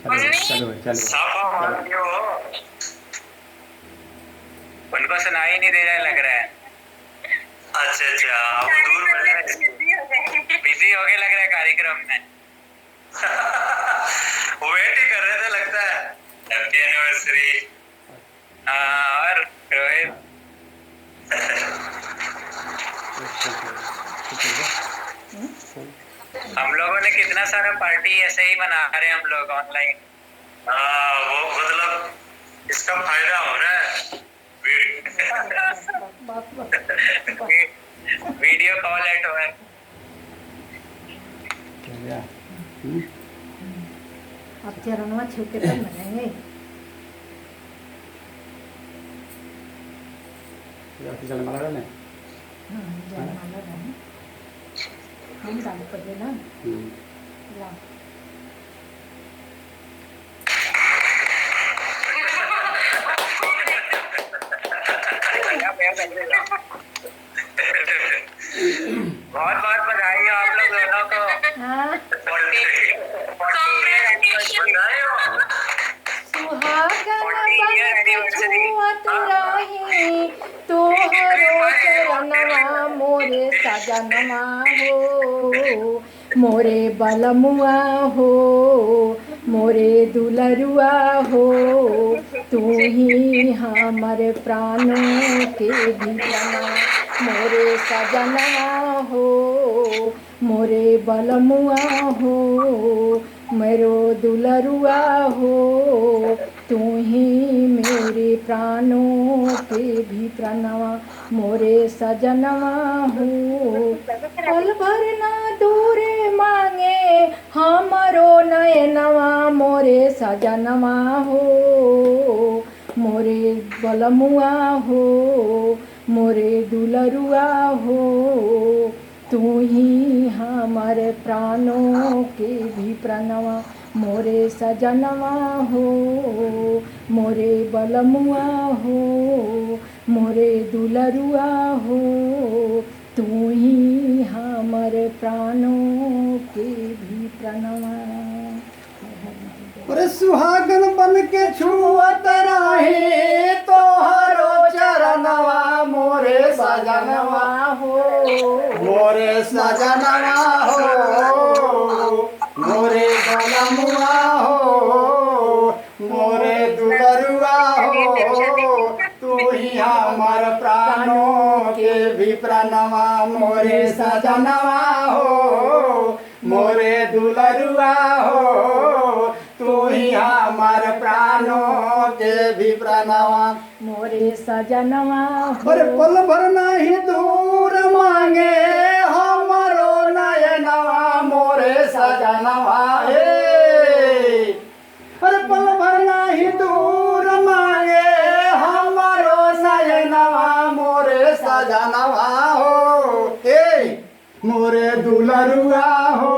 चलो चलो चलो। उनको सुनाई नहीं दे रहा लग रहा है। अच्छा अच्छा, वो दूर बढ़ रहा है, बिजी हो गए लग रहा है कार्यक्रम में। वेट ही कर रहे थे लगता है। Happy anniversary. और रोहित हम लोगों ने कितना सारा पार्टी ऐसे ही बना रहे हैं हम लोग ऑनलाइन। वो मतलब इसका फायदा हो रहा है। Video call at work. अब चरणवा छू के तब मनाएंगे। जलमाला डाले हाँ जयमाला डाले हम डाल पड़े ना ला बहुत बहुत बधाई हो आप लोग दोनों को। हाँ मोरे सजनवा हो मोरे बलमुआ हो मोरे दुलरुआ हो तू ही हमारे प्राणों के भीतरवा मोरे सजनवा हो मोरे बलमुआ हो मेरो दुलरुआ हो तू ही मेरे प्राणों के भी प्रणवा मोरे सजनवा हो पल भर ना दूरे मांगे हमरो नयनवा मोरे सजनवा हो मोरे बलमुआ हो मोरे दुलरुआ हो तू ही हमारे प्राणों के भी प्रणवा मोरे सजनवा हो मोरे बलमुआ हो मोरे दुलरुआ हो तू ही हमारे प्राणों के भी प्रणवा। अरे सुहागन बन के छुअत रहे तोहरो चरणवा मोरे सजनवा हो मोरे सजनवा हो मोरे बलमुआ हो मोरे दुलरुआ हो तू ही हमार प्राणों के भी प्रणवा मोरे सजनवा हो मोरे दुलरुआ हो तू ही हमार प्राणों के भी प्रणवा मोरे सजनवा पर पल भर नहीं दूर मांगे हमारो नयनवा मोरे सजनवा हे पर पल भर नहीं दूर मांगे हमारो नयनवा मोरे सजनवा हो हे मोरे दुलरुआ हो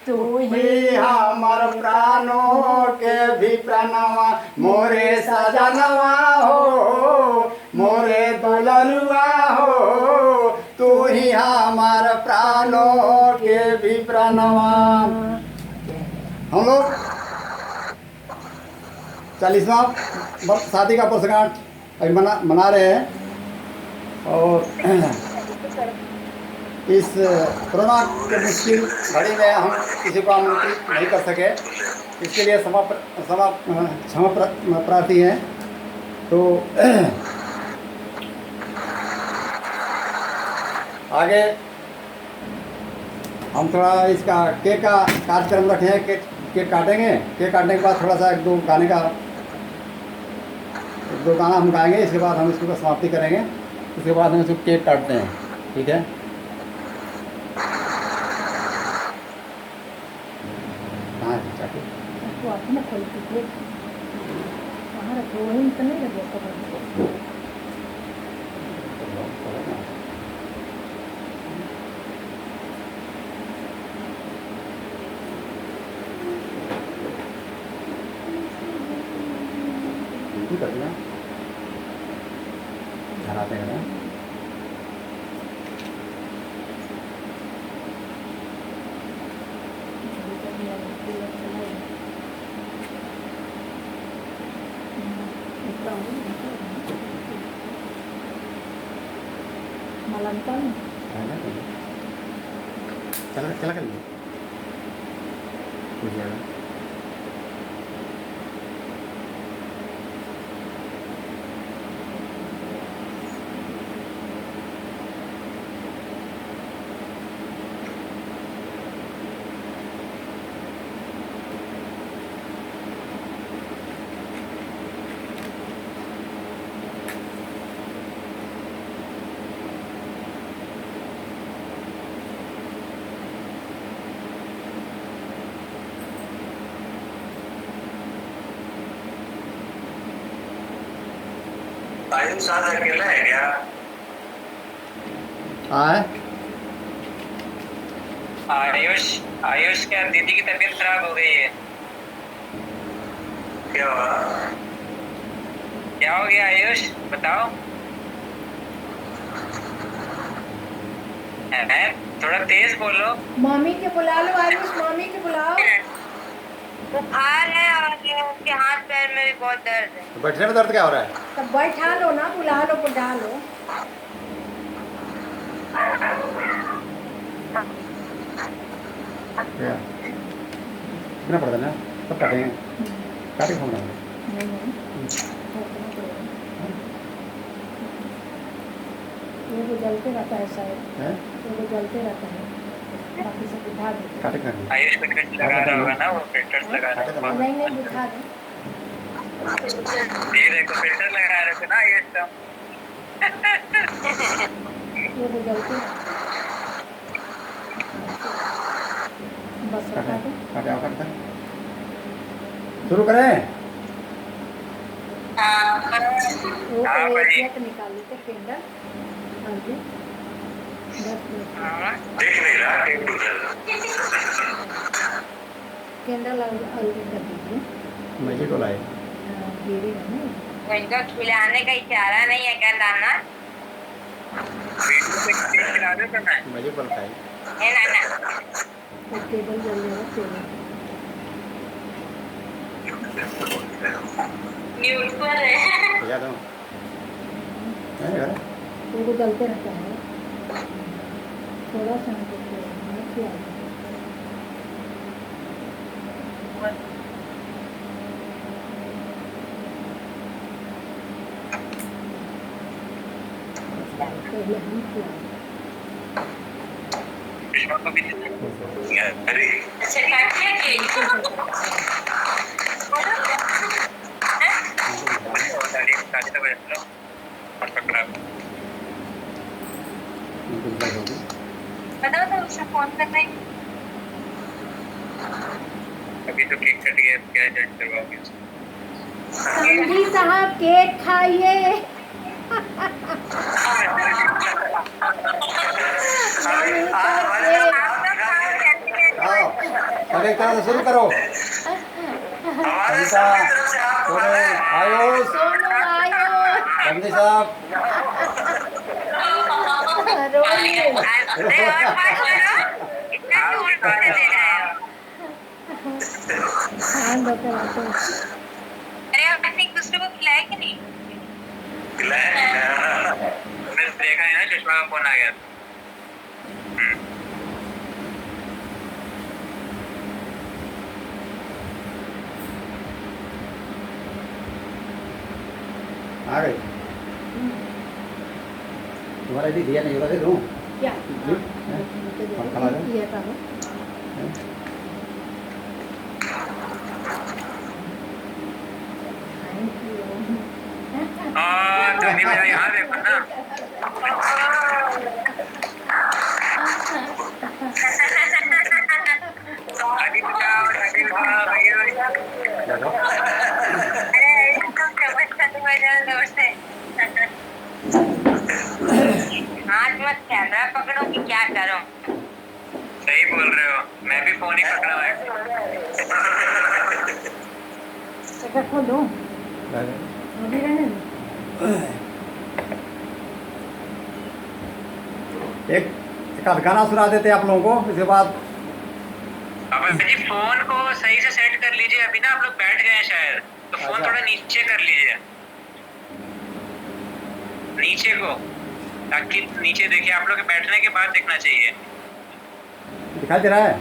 तू ही हमार प्राणों के भी प्रणवा मोरे सजनवा हो मोरे दुलरुआ हो तू ही हमार प्राणों के भी प्रणवा। हम लोग 40वां शादी का वर्षगांठ अभी मना रहे हैं और इस कोरोना के मुश्किल घड़ी में हम किसी को आमंत्रित नहीं कर सके, इसके लिए क्षमा प्रार्थी हैं। तो आगे हम थोड़ा इसका केक का कार्यक्रम रखे हैं, केक काटेंगे। केक काटने के बाद थोड़ा सा एक दो गाना हम गाएंगे, इसके बाद हम इसको समाप्ति करेंगे। उसके बाद हम इसको केक काटते हैं, ठीक है। अपने खोल के वहाँ रखो वहीं तो नहीं लगे तो करना धराते हैं ना। नालंदा में चला चला कर लीजिए हो जाएगा। आयुष आज अकेला है क्या? हाँ आयुष आयुष क्या दीदी की तबीयत खराब हो गई है? क्या हुआ? क्या हो गया आयुष बताओ। है थोड़ा तेज बोलो। मम्मी के बुला लो आयुष, मम्मी के बुलाओ। बुखार है और उसके हाथ पैर में भी बहुत दर्द है। तो बैठने में दर्द क्या हो रहा है? तब बैठा लो ना, बुला लो बुला लो। क्या कितना पड़ता है ना सब काटेंगे काटे फोन रहा नहीं रखना पड़ेगा। ये तो जलते रहता है शायद, है ये तो जलते रहता है, बाकी सब बुझा देते काटे कर दी आयुष को फिल्टर लगा रहा होगा ना, वो फिल्टर लगा रहा काटे होगा। नहीं नहीं बुझा दे। ये देखो फिल्टर लगा रहे थे ना आयुष तो। ये तो जलते बस काटे रखा दे। काटे आओ काटता शुरू करें। वो हाँ तो भाई। एक निकाल लेते कैंडल आगे 10 मिनट देख नहीं रहा कैंडल आगे कर दीजिए। मैजिक को लाए गिरेगा नहीं। इनको खिलाने का इशारा नहीं है क्या नाना? खिला दे तो मैं। मैजिक को लाए है नाना? वो टेबल जल जाएगा टेबल। म्यूट पर है। भैया दो है घर वो तो जलते रहता है, थोड़ा सा हमको मत किया। पहले हम खिलाएं। सुषमा को भी अरे अच्छा काटिए केक। गाड़ी गाड़ी तो बैठ लो और पकड़ा। बताओ तो उससे फोन करना है। अभी तो केक कट गया, क्या जज करवाओगे? समझी साहब केक खाइए। आओ अब एक तरह से शुरू करो। सविता सोने आयुष सोनू आयो गंदी साहब रोइए। अरे और बात करो। इतना क्यों उल्टे दे रहा है? खान बता तो अरे आपने एक दूसरे को खिलाया कि नहीं? मैंने देखा है ना, सुषमा का फोन आ गया। आ गई तुम्हारा यदि दिया नहीं होगा दे दूँ क्या जी, हैं? और खा लो। ये करो। Thank you. दादी मेरा यहाँ देखो ना। दादी बचाओ दादी बचाओ भैया। देखो अरे इसको चम्मच खत्म हो जाए जोर से। हाथ मत कैमरा पकड़ो कि क्या करो? सही बोल रहे हो, मैं भी फोन ही पकड़ा हुआ है। रखो दो अभी रहने दो। एक आध गाना सुना देते आप लोगों को इसके बाद। अब जी फोन को सही से सेट कर लीजिए, अभी ना आप लोग बैठ गए हैं शायद, तो फोन अच्छा। थोड़ा नीचे कर लीजिए, नीचे को, ताकि नीचे देखिए, आप लोग के बैठने के बाद देखना चाहिए। दिखाई दे रहा है?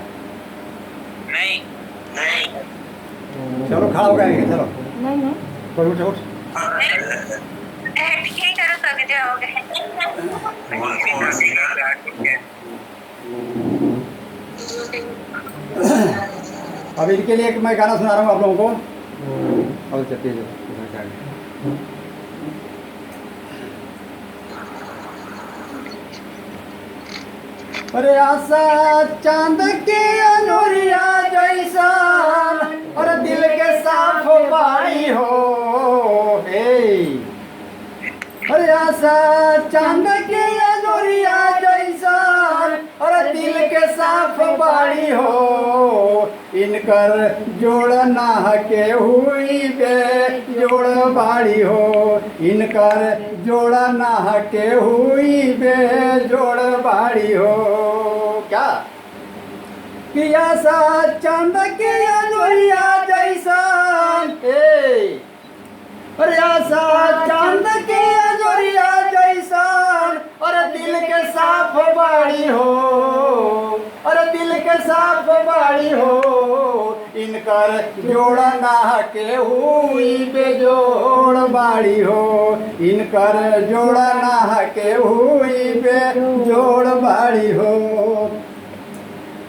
नहीं नहीं चलो खड़ा हो गए, चलो नहीं नहीं कोई उठ उठ। ठीक है, रुक जाओगे। अब इनके लिए मैं गाना सुना रहा हूँ आप लोगों को। और चलिए जो अरे आशा चांद के अनुरिया जैसा और दिल के साफ बाड़ी हो हे। अरे आशा चांद के अनुरिया जैसा और दिल के साफ बाड़ी हो। इनकर जोड़ ना के हुई बे जोड़ बाड़ी हो। इनकर जोड़ ना के हुई बे जोड़ बाड़ी हो। क्या किया सा चांद के अनुरिया जैसा अरे आशा चांद के अनुरिया जैसा और दिल के साफ बाड़ी हो। अरे दिल के साफ बाड़ी हो। इनकर जोड़ ना के हुई बेजोड़ बाड़ी हो। इनकर जोड़ ना के हुई बेजोड़ बाड़ी हो।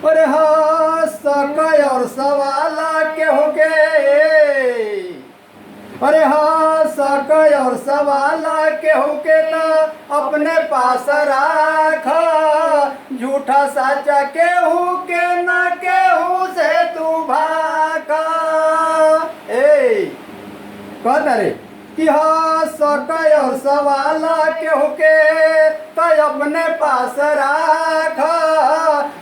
अरे हाँ सकै और सवाला के हो गए। अरे हाँ सकै और सवाला केहू के ना अपने पास राखा। झूठा साचा केहू के ना केहू से तू भाका। कहता रे कि हाँ सकै और सवाला केहू के तो अपने पास राखा।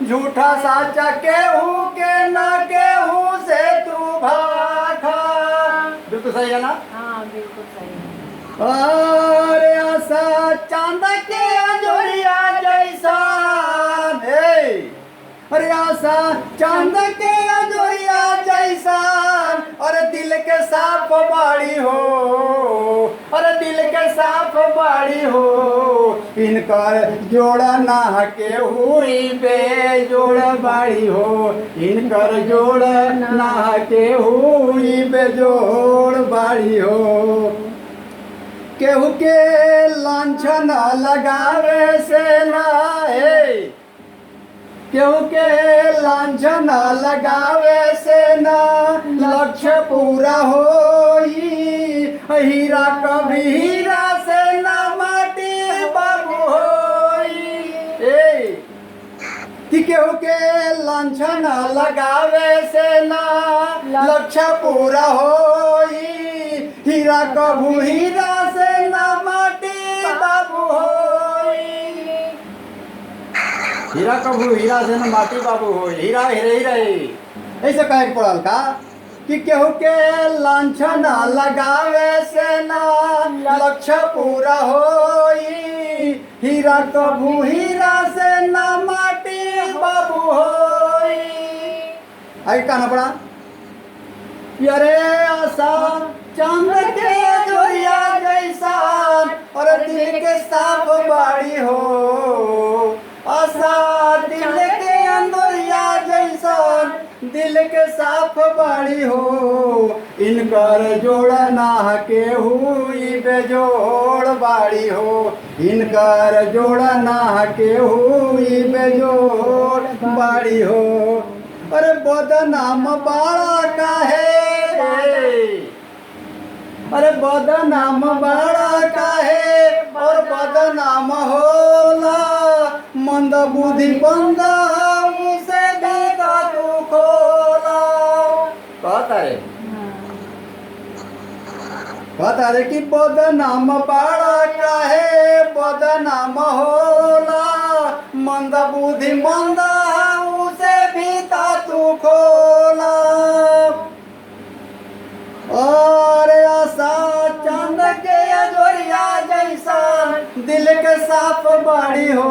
झूठा साचा केहू के ना केहू से तू भाका। बिल्कुल सही है ना? हाँ बिल्कुल सही है। अरे आशा चांद के अंजोरिया जैसा अरे आशा चांद के अंजोरिया जैसा और दिल के साफ बाड़ी हो। अरे दिल के साफ बाड़ी हो। इनकर जोड़ ना के हुई बेजोड़ बाड़ी हो। इनकर जोड़ ना के हुई बेजोड़ बाड़ी हो। केहू के लांछन लगावे से ना केहू के लांछन लगावे से ना लक्ष्य पूरा होई। हीरा कभी हीरा से ना माटी बाबू होई। कि केहू के लांछन लगावे से ना लक्ष्य पूरा होई। हीरा कभू हीरा से ना माटी बाबू होई। हीरा कभू हीरा से ना माटी बाबू होई। हीरा हीरे हीरे ऐसे कहे के पड़ल का कि केहू के लांछन लगावे से ना लक्ष्य पूरा होई। हीरा कभू हीरा से ना माटी बाबू होई। आगे कहना पड़ा अरे आशा चांद के जोरिया जैसा और दिल के साफ बाड़ी हो। आशा दिल के अंदरिया जैसा दिल के साफ बाड़ी हो। इनकर जोड़ ना के हुई बेजोड़ बाड़ी हो। इनकर जोड़ ना के हुई बेजोड़ बाड़ी हो। अरे बदनाम बाड़ा काहे अरे बदनाम बाड़ा काहे और बदनाम होला। मंद बुद्धि बंदा उसे देगा तू खोला। कहता रे कि बदनाम बाड़ा काहे बदनाम होला। मंद बुद्धि मंदा उसे भीता तू खोला। अरे आशा चांद के अंजोरिया जैसा दिल के साफ बाड़ी हो।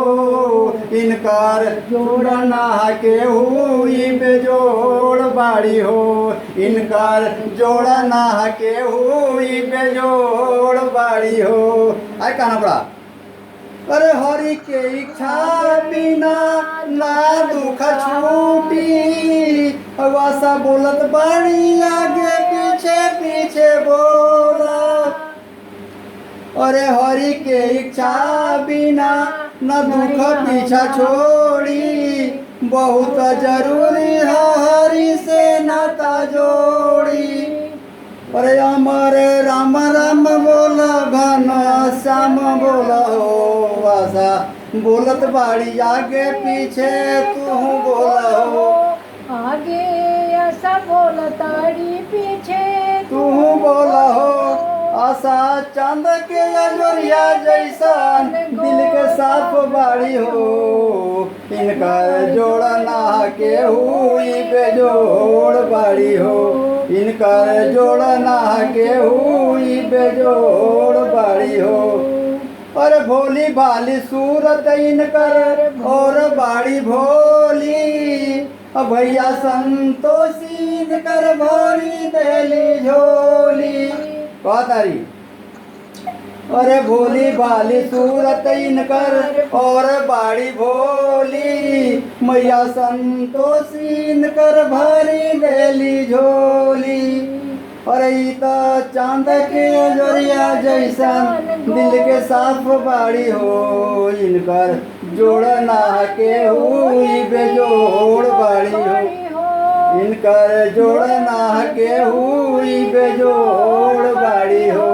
इनकर जोड़ ना के हुई बेजोड़ बाड़ी हो। इनकर जोड़ ना के हुई बेजोड़ बाड़ी हो। आए कहना पड़ा अरे हरि के इच्छा बिना ना दुख छूटी, वासा बोलत बाड़ी आगे पीछे पीछे बोला। अरे हरि के इच्छा बिना न दुख पीछा छोड़ी, बहुत जरूरी है हरि से नाता जोड़ी। अरे अमर राम राम बोल घन श्याम बोल हो, आशा बोलत बाड़ी आगे पीछे तू बोल हो। आगे ऐसा बोलताड़ी पीछे तू बोल हो, आशा चांद के अजोरिया जैसन दिल के साफ बाड़ी हो। इनकर जोड़ ना के हुई बेजोड़ बाड़ी हो, इनकर जोड़ ना के हुई बेजोड़ बाड़ी हो। और भोली भाली सूरत इनकर और बाड़ी भोली, भैया संतोषी इनकर भोरी देली झोली। तारी अरे भोली भाली सूरत इनकर और बाड़ी भोली, मैया संतोषी इनकर भरी देली झोली। अरे ई तो चांद के जोरिया जैसा दिल के साफ बाड़ी हो, इनकर जोड़ ना के हुई बेजोड़ बाड़ी हो। इनकर जोड़ ना के हुई बेजोड़ बाड़ी हो,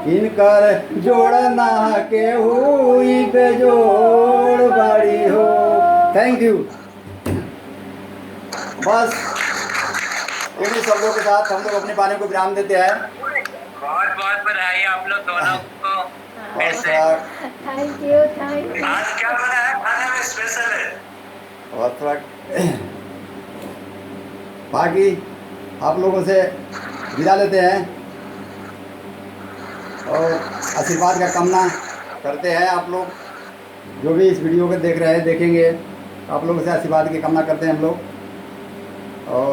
इनकर जोड़ ना के हुई बेजोड़ बाड़ी हो। Thank you. बस इन्हीं शब्दों के साथ हम लोग अपनी वाणी को विराम देते हैं। बहुत बहुत बधाई आप लोग दोनों को। और थैंक यू थैंक यू। आज क्या बना है खाने में स्पेशल है? और थोड़ा बाकी आप लोगों से विदा लेते हैं और आशीर्वाद का कामना करते हैं। आप लोग जो भी इस वीडियो को देख रहे हैं देखेंगे, आप लोगों से आशीर्वाद की कामना करते हैं हम लोग। और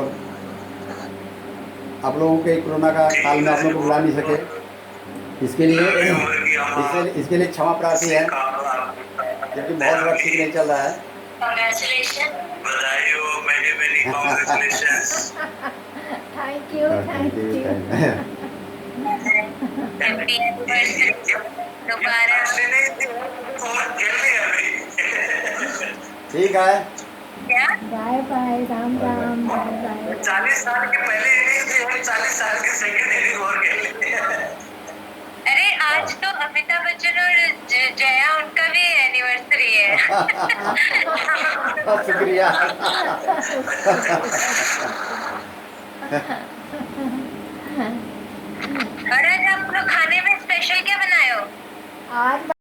आप लोगों के कोरोना का काल में आप लोगों को बुला नहीं सके, इसके लिए क्षमा प्रार्थी है, क्योंकि बहुत वक्त ठीक नहीं चल रहा है। बधाई हो, many many congratulations. Thank you thank you. ठीक है, bye bye, Ram Ram, bye bye. 40 साल के पहले इनिंग थी, 40 साल के सेकंड इनिंग और खेल लेते हैं। अरे आज तो अमिताभ बच्चन और जया उनका भी एनिवर्सरी है। शुक्रिया। और आज आप लोग खाने में स्पेशल क्या बनाए हो? आज